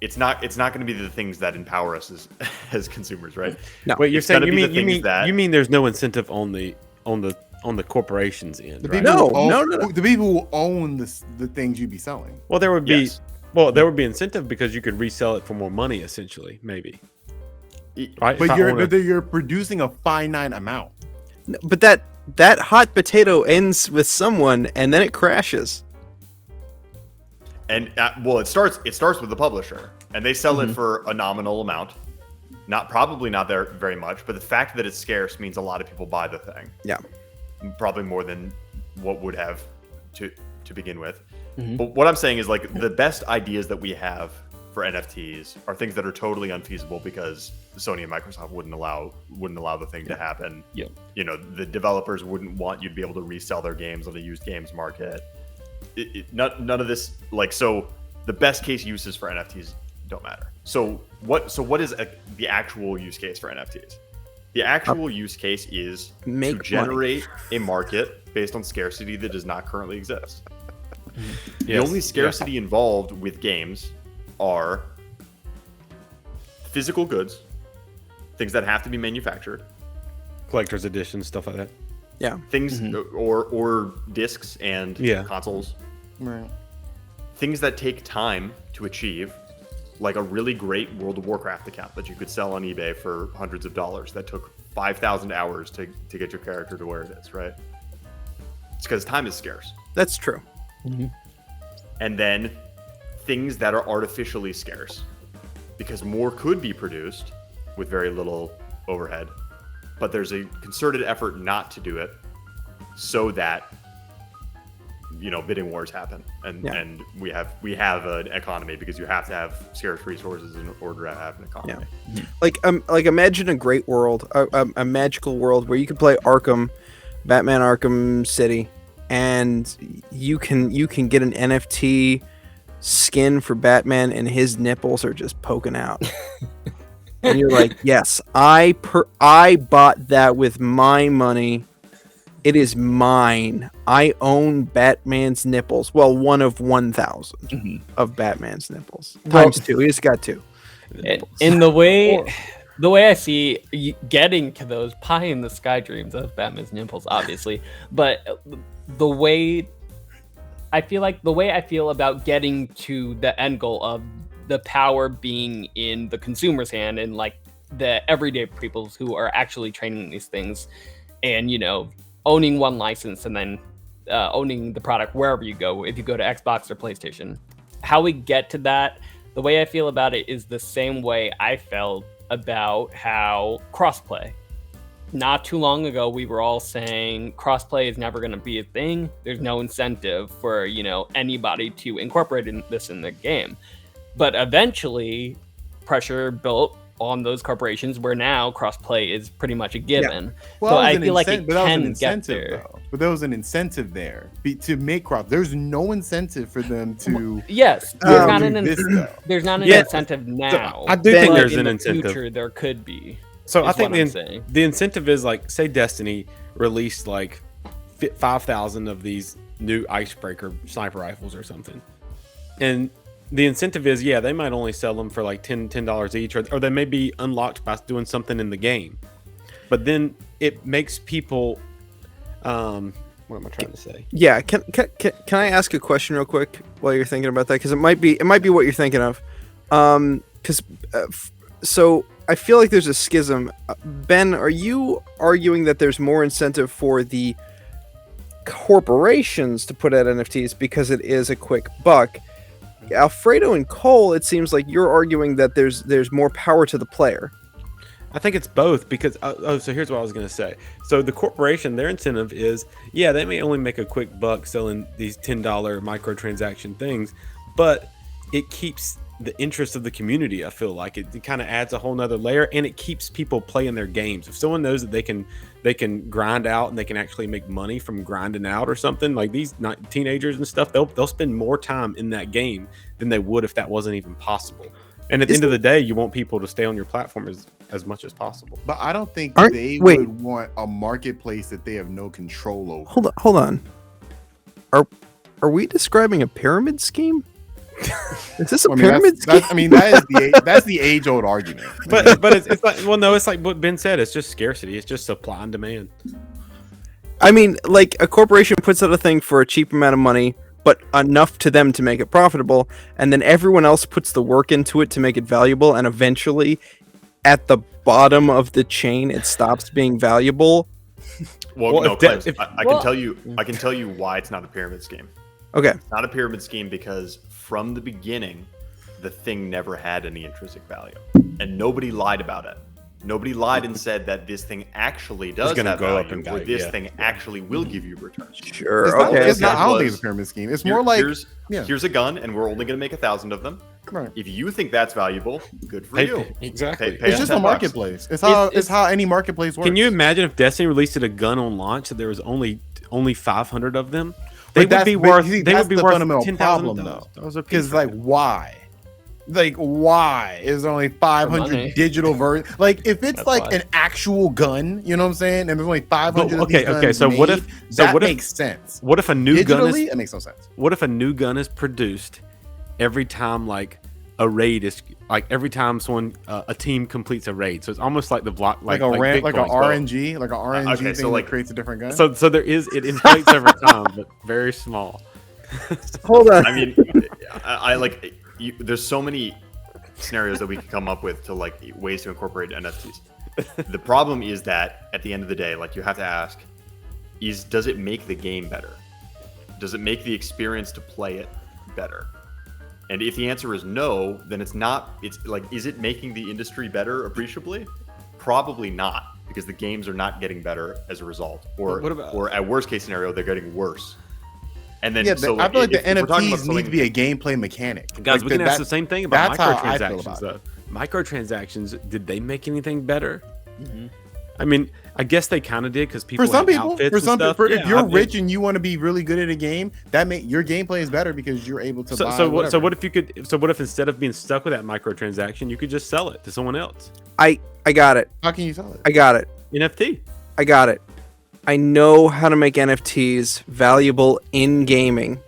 It's not going to be the things that empower us as consumers, right? No. Wait, you're It's saying gonna you be the mean things that- you mean there's no incentive on the corporations end, The right? people No, who own, no. The people who own the things you'd be selling. Well, there would be Yes. incentive because you could resell it for more money, essentially, maybe. Right? If But I own a- you're producing a finite amount. But that hot potato ends with someone, and then it crashes. And it starts with the publisher, and they sell it for a nominal amount. Probably not there very much, but the fact that it's scarce means a lot of people buy the thing. Yeah. Probably more than what would have to begin with. But what I'm saying is, like, the best ideas that we have for NFTs are things that are totally unfeasible because Sony and Microsoft wouldn't allow the thing to happen. Yep. You know, the developers wouldn't want you to be able to resell their games on the used games market. None of this, like, so the best case uses for NFTs don't matter. So what is the actual use case for NFTs? The actual use case is Make to money. generate a market based on scarcity that does not currently exist. The Yes, only scarcity involved with games are physical goods, things that have to be manufactured, collector's edition, stuff like that. Yeah. things or discs and Yeah. consoles, Right. things that take time to achieve, like a really great World of Warcraft account that you could sell on eBay for hundreds of dollars that took 5,000 hours to get your character to where it is, right? It's because time is scarce. That's true. And then things that are artificially scarce, because more could be produced with very little overhead, but there's a concerted effort not to do it so that, you know, bidding wars happen, and Yeah. and we have an economy because you have to have scarce resources in order to have an economy. Like imagine a great world, a magical world where you could play Arkham, Batman Arkham City, and you can get an NFT skin for Batman, and his nipples are just poking out. And you're like, yes, I bought that with my money. It is mine. I own Batman's nipples. Well, one of 1,000 of Batman's nipples. Well- Times 2. He just got 2. In the way I see getting to those pie in the sky dreams of Batman's nipples, obviously, but the way I feel about getting to the end goal of the power being in the consumer's hand and like the everyday peoples who are actually training these things, and you know, owning one license and then owning the product wherever you go, if you go to Xbox or PlayStation. How we get to that, the way I feel about it is the same way I felt about how crossplay. Not too long ago, we were all saying crossplay is never going to be a thing. There's no incentive for, you know, anybody to incorporate this in the game. But eventually, pressure built on those corporations where now crossplay is pretty much a given. Well, So that was I an feel like incen- it but that was an can get incentive, there. though. But there was an incentive there to make crop. There's no incentive for them to. Yes, there's not an do this, though. there's not an Yeah, incentive now. I do think but there's in an the incentive. Future, there could be. So I is think what I'm saying. the incentive is like, say Destiny released like 5,000 of these new icebreaker sniper rifles or something. And the incentive is, yeah, they might only sell them for like $10 each, or they may be unlocked by doing something in the game. But then it makes people, what am I trying to say? Yeah, can I ask a question real quick while you're thinking about that? Because it might be what you're thinking of. So I feel like there's a schism. Ben, are you arguing that there's more incentive for the corporations to put out NFTs because it is a quick buck? Alfredo and Cole, it seems like you're arguing that there's more power to the player. I think it's both because so here's what I was going to say. So the corporation, their incentive is, yeah, they may only make a quick buck selling these $10 microtransaction things, but it keeps the interest of the community. I feel like it kind of adds a whole nother layer, and it keeps people playing their games. If someone knows that they can grind out and they can actually make money from grinding out or something, like these teenagers and stuff, they'll spend more time in that game than they would if that wasn't even possible. And at the end of the day, you want people to stay on your platform as much as possible. But I don't think would want a marketplace that they have no control over. Hold on. Are we describing a pyramid scheme? Is this a pyramid scheme? That's the age-old argument. But it's like, well, no, it's like what Ben said. It's just scarcity. It's just supply and demand. I mean, like a corporation puts out a thing for a cheap amount of money, but enough to them to make it profitable, and then everyone else puts the work into it to make it valuable, and eventually, at the bottom of the chain, it stops being valuable. Well, no, Clips, I can tell you why it's not a pyramid scheme. Okay. It's not a pyramid scheme because from the beginning, the thing never had any intrinsic value, and nobody lied about it. Nobody lied and said that this thing actually does have value, or this thing actually will give you returns. Sure. I don't think it's a pyramid scheme. It's more like here's a gun, and we're only going to make 1,000 of them. Right. If you think that's valuable, good for you. Exactly. Pay it's just a marketplace. It's how any marketplace works. Can you imagine if Destiny released a gun on launch that there was only 500 of them? They would be worth $10,000 though. Because why? Like, why is there only 500 digital versions? Like, if it's an actual gun, you know what I'm saying? And there's only 500. Okay. So what if makes sense? What if a new gun is? It makes no sense. What if a new gun is produced every time a raid is every time a team completes a raid? So it's almost like the block like an RNG thing that creates a different gun. So it inflates every time, but very small. Hold on. I mean, there's so many scenarios that we can come up with to ways to incorporate NFTs. The problem is that at the end of the day, you have to ask, does it make the game better? Does it make the experience to play it better? And if the answer is no, then it's not. Is it making the industry better appreciably? Probably not, because the games are not getting better as a result. Or at worst case scenario, they're getting worse. And then, I feel like the NFTs need to be a gameplay mechanic. Guys, we can ask the same thing about microtransactions, though. Microtransactions, did they make anything better? Mm-hmm. I mean, I guess they kind of did because people if you're rich and and you want to be really good at a game, your gameplay is better because you're able to buy. So what if instead of being stuck with that microtransaction, you could just sell it to someone else? I got it. How can you sell it? I got it. NFT. I got it. I know how to make NFTs valuable in gaming.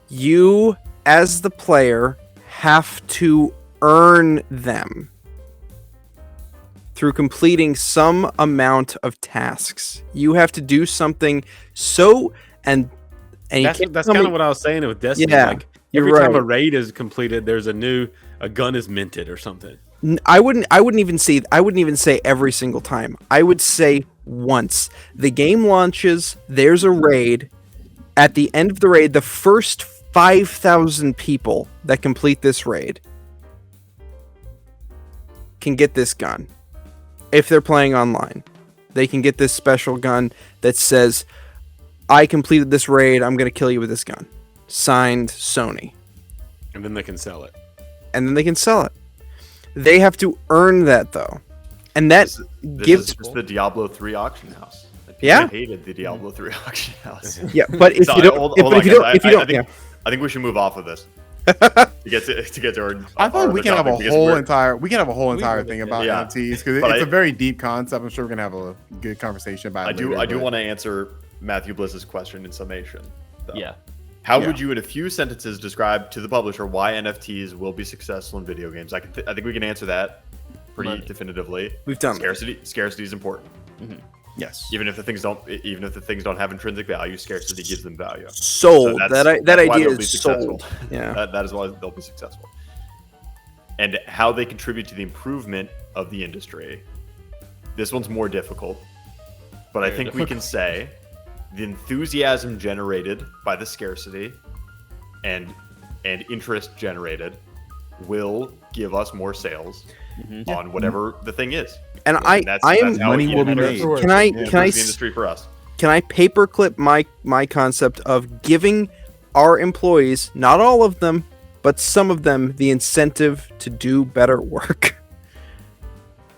You, as the player, have to earn them through completing some amount of tasks. You have to do something and that's kind of what I was saying with Destiny. Yeah, every time a raid is completed, there's a gun is minted or something. I wouldn't even say every single time. I would say once the game launches, there's a raid. At the end of the raid, the first 5,000 people that complete this raid can get this gun. If they're playing online, they can get this special gun that says, I completed this raid, I'm going to kill you with this gun. Signed, Sony. And then they can sell it. They have to earn that, though. And that gives... This is just the Diablo 3 auction house. Yeah? I hated the Diablo 3 auction house. Yeah, but if you don't... I think we should move off of this. to get to our. I thought we other can have a topic, because whole we're- entire will thing get about there. Yeah. NFTs because But it's I- a very deep concept. I'm sure we're gonna have a good conversation about it. I do but- want to answer Matthew Bliss's question in summation. though. Yeah. How Yeah. would you, in a few sentences, describe to the publisher why NFTs will be successful in video games? I think we can answer that pretty Money. definitively. We've done that. Scarcity is important. Yes. Even if the things don't have intrinsic value, scarcity gives them value. Sold. that's- that that's why idea they'll be is successful. sold. Yeah. That is why they'll be successful. And how they contribute to the improvement of the industry. This one's more difficult, but I Very think we can say the enthusiasm generated by the scarcity and interest generated will give us more sales on whatever the thing is. And I am how money it will be improves made. Can I the can I industry for us. can I paperclip my concept of giving our employees, not all of them, but some of them, the incentive to do better work?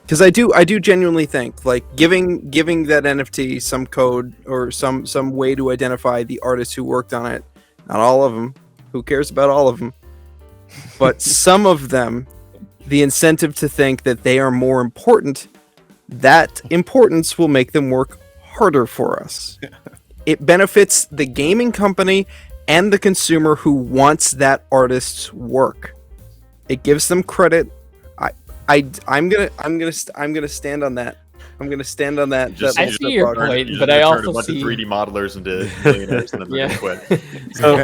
Because I do genuinely think like giving that NFT some code or some way to identify the artists who worked on it. Not all of them. Who cares about all of them? But some of them, the incentive to think that they are more important. That importance will make them work harder for us. It benefits the gaming company and the consumer who wants that artist's work. It gives them credit. I'm gonna stand on that. I'm gonna stand on that. Just- I you see just your turned- point, you just but I turned also a bunch see- of 3D modelers into millionaires and then they're Yeah. gonna quit. So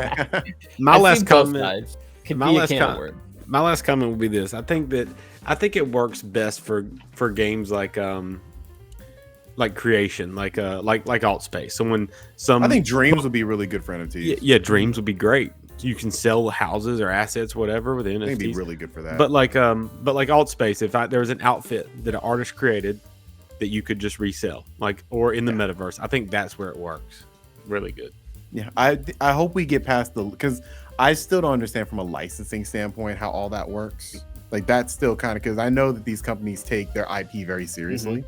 my I see last both comment. sides. Could my be a last can com- of worms. My last comment will be this: I think it works best for games like creation, like alt space. So when I think Dreams would be really good for NFTs. yeah, dreams would be great. You can sell houses or assets, whatever, with I think it'd be NFTs. really good for that. But like alt space, if there was an outfit that an artist created that you could just resell, or in the metaverse, I think that's where it works really good. yeah, I hope we get past because I still don't understand from a licensing standpoint how all that works. Like that's still kind of because I know that these companies take their IP very seriously.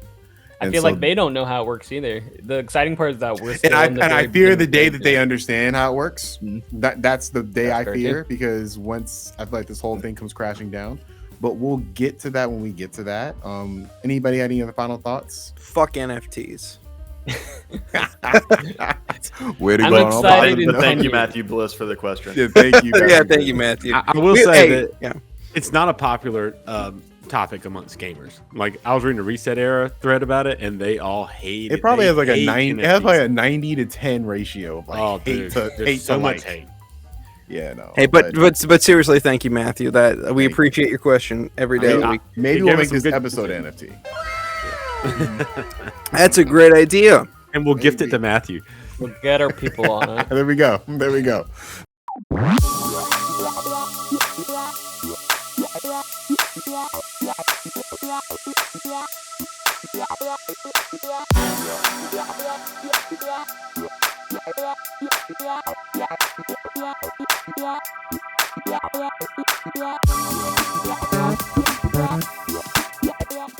I And feel so- like they don't know how it works either. The exciting part is that we're still and I in the and I very fear the beginning day that they stages. understand how it works. That's the day That's I fair fear because once I feel like this whole thing comes crashing down. But we'll get to that when we get to that. Anybody had any other final thoughts? Fuck NFTs. Where to I'm go? excited in Thank you, 10 Matthew Bliss, for the question. Yeah, thank you. Yeah, thank you, Matthew. I will say that yeah. it's not a popular topic amongst gamers. Like I was reading a Reset Era thread about it, and they all hate it. It probably They has like a hate 9. It has NFTs. like a 90-10 ratio. Of like Oh, hate dude, to there's hate so to much like. hate. Yeah, no. Hey, but seriously, thank you, Matthew. That we Thank you. appreciate your question every day of the week. maybe It we'll gave us make some this good- episode NFT. That's a great idea. And we'll gift it Maybe. to Matthew. We'll get our people on it. There we go. There we go. Yeah.